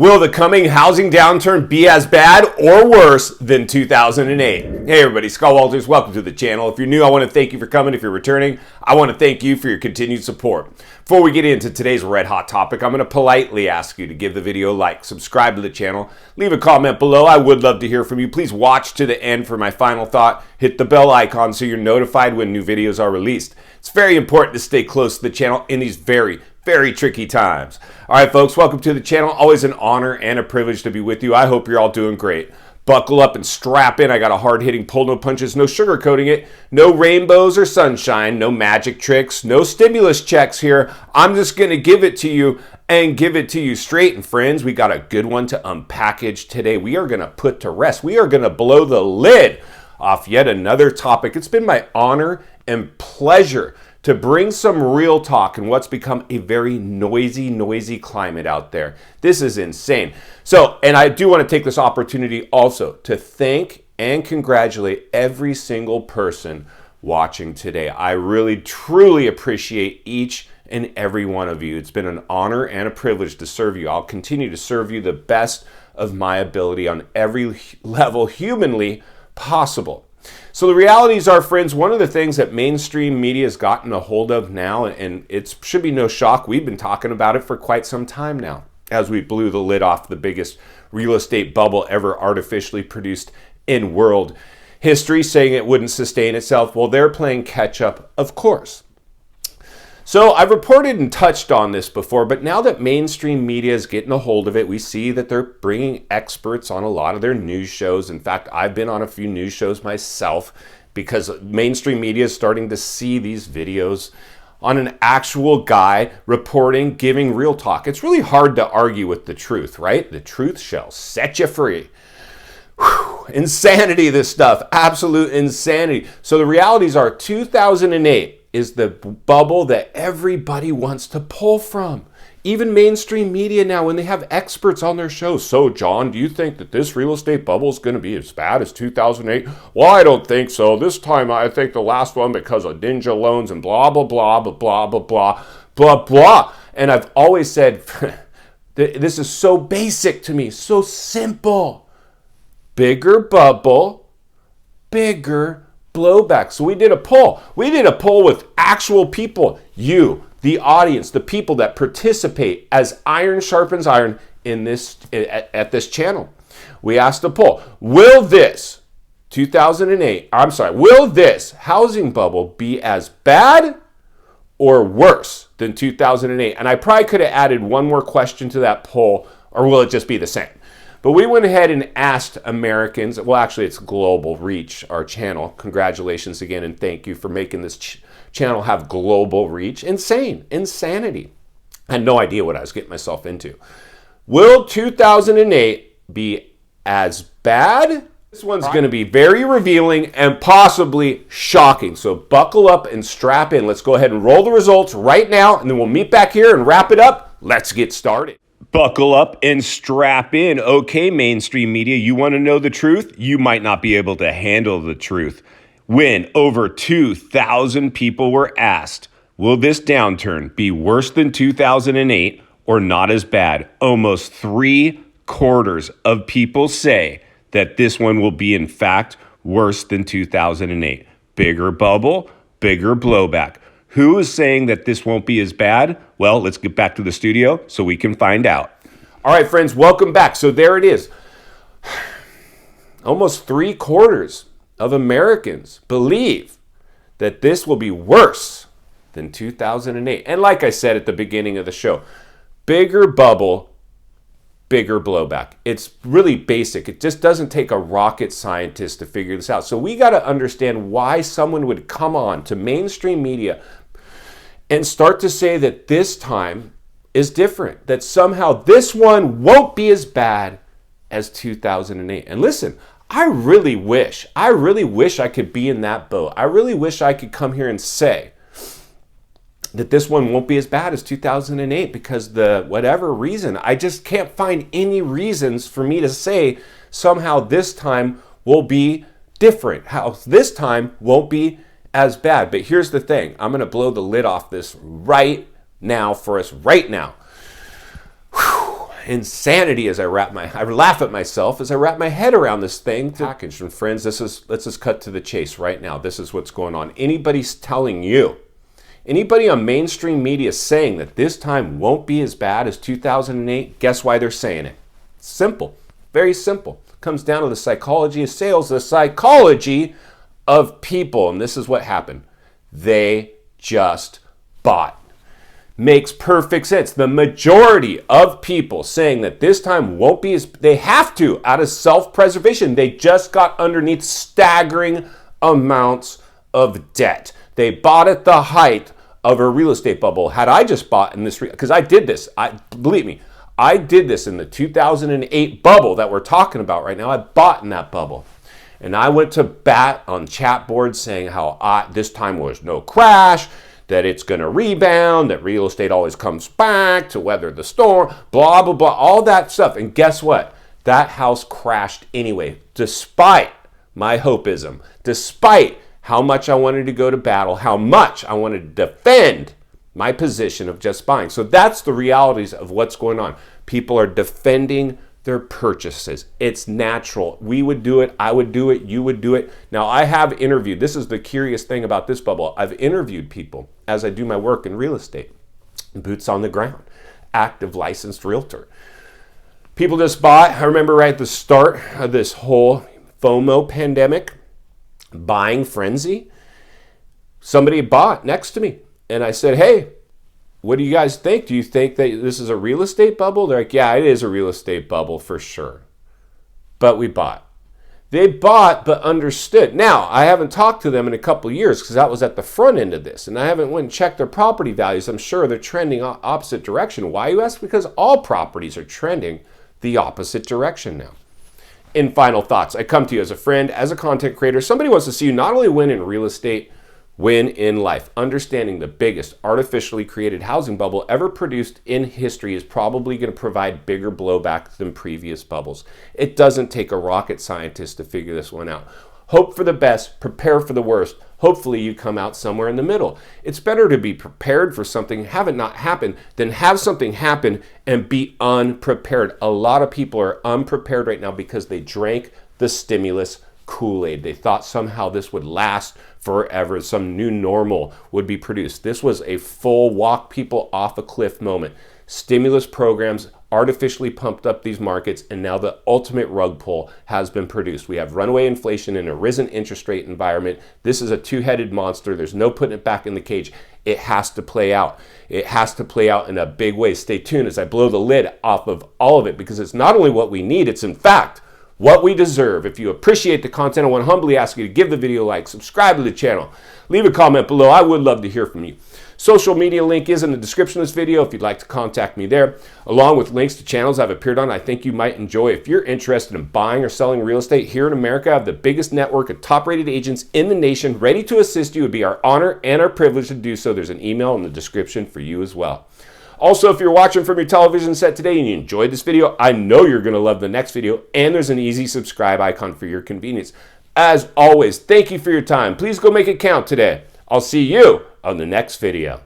Will the coming housing downturn be as bad or worse than 2008? Hey everybody, Scott Walters, welcome to the channel. If you're new, I want to thank you for coming. If you're returning, I want to thank you for your continued support. Before we get into today's red hot topic, I'm going to politely ask you to give the video a like, subscribe to the channel, leave a comment below. I would love to hear from you. Please watch to the end for my final thought. Hit the bell icon so you're notified when new videos are released. It's very important to stay close to the channel in these very tricky times. All right, folks, welcome to the channel. Always an honor and a privilege to be with you. I hope you're all doing great. Buckle up and strap in. I got a hard-hitting pull, no punches, no sugarcoating it, no rainbows or sunshine, no magic tricks, no stimulus checks here. I'm just going to give it to you and give it to you straight. And friends, we got a good one to unpackage today. We are going to put to rest. We are going to blow the lid off yet another topic. It's been my honor and pleasure to bring some real talk in what's become a very noisy climate out there. This is insane. So, and I do want to take this opportunity also to thank and congratulate every single person watching today. I really, truly appreciate each and every one of you. It's been an honor and a privilege to serve you. I'll continue to serve you the best of my ability on every level humanly possible. So the realities are, friends, one of the things that mainstream media has gotten a hold of now, and it should be no shock, we've been talking about it for quite some time now, as we blew the lid off the biggest real estate bubble ever artificially produced in world history, saying it wouldn't sustain itself. Well, they're playing catch up, of course. So I've reported and touched on this before, but now that mainstream media is getting a hold of it, we see that they're bringing experts on a lot of their news shows. In fact, I've been on a few news shows myself because mainstream media is starting to see these videos on an actual guy reporting, giving real talk. It's really hard to argue with the truth, right? The truth shall set you free. Whew. Insanity, this stuff. Absolute insanity. So the realities are 2008 is the bubble that everybody wants to pull from. Even mainstream media now, when they have experts on their shows. So, John, do you think that this real estate bubble is going to be as bad as 2008? Well, I don't think so. This time, I think the last one because of ninja loans and blah, blah, blah, blah, blah, blah, blah, blah, blah. And I've always said, this is so basic to me, so simple. Bigger bubble, bigger blowback. So we did a poll. We did a poll with actual people, you, the audience, the people that participate as iron sharpens iron in this at this channel. We asked a poll, will this housing bubble be as bad or worse than 2008? And I probably could have added one more question to that poll, or will it just be the same? But we went ahead and asked Americans, well, actually, it's global reach, our channel. Congratulations again, and thank you for making this channel have global reach. Insanity. I had no idea what I was getting myself into. Will 2008 be as bad? This one's going to be very revealing and possibly shocking. So buckle up and strap in. Let's go ahead and roll the results right now, and then we'll meet back here and wrap it up. Let's get started. Buckle up and strap in. Okay, mainstream media, you want to know the truth? You might not be able to handle the truth. When over 2,000 people were asked, will this downturn be worse than 2008 or not as bad? Almost 3/4 of people say that this one will be, in fact, worse than 2008. Bigger bubble, bigger blowback. Who is saying that this won't be as bad? Well, let's get back to the studio so we can find out. All right, friends, welcome back. So there it is. Almost 3/4 of Americans believe that this will be worse than 2008. And like I said at the beginning of the show, bigger bubble, bigger blowback. It's really basic. It just doesn't take a rocket scientist to figure this out. So we got to understand why someone would come on to mainstream media and start to say that this time is different, that somehow this one won't be as bad as 2008. And listen, I really wish I could be in that boat. I really wish I could come here and say that this one won't be as bad as 2008 because the whatever reason, I just can't find any reasons for me to say somehow this time will be different, how this time won't be as bad. But here's the thing. I'm going to blow the lid off this right now for us right now. Whew. insanity as I laugh at myself as I wrap my head around this thing. Package. And friends, let's just cut to the chase right now. This is what's going on. Anybody's telling you, anybody on mainstream media saying that this time won't be as bad as 2008, guess why they're saying it? Simple, very simple. It comes down to the psychology of sales, the psychology of people. And this is what happened. They just bought. Makes perfect sense. The majority of people saying that this time won't be as, they have to, out of self-preservation. They just got underneath staggering amounts of debt. They bought at the height of a real estate bubble. Had I just bought in this, because I did this, believe me, I did this in the 2008 bubble that we're talking about right now. I bought in that bubble. And I went to bat on chat boards saying how this time was no crash, that it's going to rebound, that real estate always comes back to weather the storm, blah, blah, blah, all that stuff. And guess what? That house crashed anyway, despite my hopeism, despite how much I wanted to go to battle, how much I wanted to defend my position of just buying. So that's the realities of what's going on. People are defending their purchases. It's natural. We would do it. I would do it. You would do it. Now, I have interviewed, this is the curious thing about this bubble. I've interviewed people as I do my work in real estate, boots on the ground, active licensed realtor. People just bought. I remember right at the start of this whole FOMO pandemic, buying frenzy, somebody bought next to me. And I said, hey, what do you guys think? Do you think that this is a real estate bubble? They're like, yeah, it is a real estate bubble for sure. But we bought. They bought but understood. Now, I haven't talked to them in a couple of years because that was at the front end of this. And I haven't went and checked their property values. I'm sure they're trending opposite direction. Why, you ask? Because all properties are trending the opposite direction now. In final thoughts, I come to you as a friend, as a content creator. Somebody wants to see you not only win in real estate, win in life. Understanding the biggest artificially created housing bubble ever produced in history is probably going to provide bigger blowback than previous bubbles. It doesn't take a rocket scientist to figure this one out. Hope for the best, prepare for the worst. Hopefully you come out somewhere in the middle. It's better to be prepared for something, have it not happen, than have something happen and be unprepared. A lot of people are unprepared right now because they drank the stimulus Kool-Aid. They thought somehow this would last forever. Some new normal would be produced. This was a full walk people off a cliff moment. Stimulus programs artificially pumped up these markets, and now the ultimate rug pull has been produced. We have runaway inflation in a risen interest rate environment. This is a two-headed monster. There's no putting it back in the cage. It has to play out. It has to play out in a big way. Stay tuned as I blow the lid off of all of it, because it's not only what we need, it's in fact what we deserve. If you appreciate the content, I want to humbly ask you to give the video a like, subscribe to the channel, leave a comment below. I would love to hear from you. Social media link is in the description of this video if you'd like to contact me there, along with links to channels I've appeared on I think you might enjoy. If you're interested in buying or selling real estate here in America, I have the biggest network of top-rated agents in the nation ready to assist you. It would be our honor and our privilege to do so. There's an email in the description for you as well. Also, if you're watching from your television set today and you enjoyed this video, I know you're going to love the next video, and there's an easy subscribe icon for your convenience. As always, thank you for your time. Please go make it count today. I'll see you on the next video.